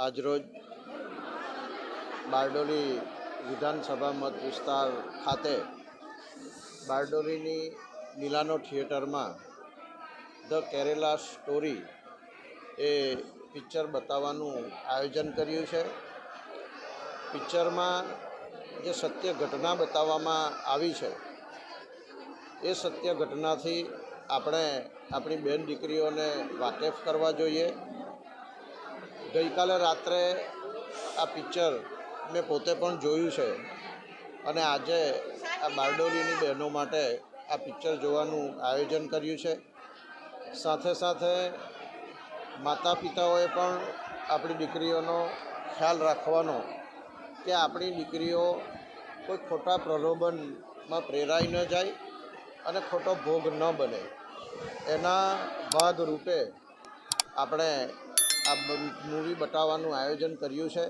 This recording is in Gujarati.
આજરોજ બારડોલી વિધાનસભા મત વિસ્તાર ખાતે બારડોલીની મિલાનો થિયેટરમાં the Kerala story A picture બતાવવાનું આયોજન કર્યું છે. પિક્ચરમાં જે સત્ય ઘટના બતાવવામાં આવી છે એ સત્ય ઘટનાથી આપણે આપણી બેન દીકરીઓને વાકેફ કરવા જોઈએ. ગઈકાલે રાત્રે આ પિક્ચર મેં પોતે પણ જોયું છે અને આજે આ બારડોલીની બહેનો માટે આ પિક્ચર જોવાનું આયોજન કર્યું છે. સાથે સાથે માતા પિતાઓએ પણ આપણી દીકરીઓનો ખ્યાલ રાખવાનો કે આપણી દીકરીઓ કોઈ ખોટા પ્રલોભનમાં પ્રેરાઈ ન જાય અને ખોટો ભોગ ન બને. એના ભાગરૂપે આપણે આ મૂવી બતાવવાનું આયોજન કર્યું છે.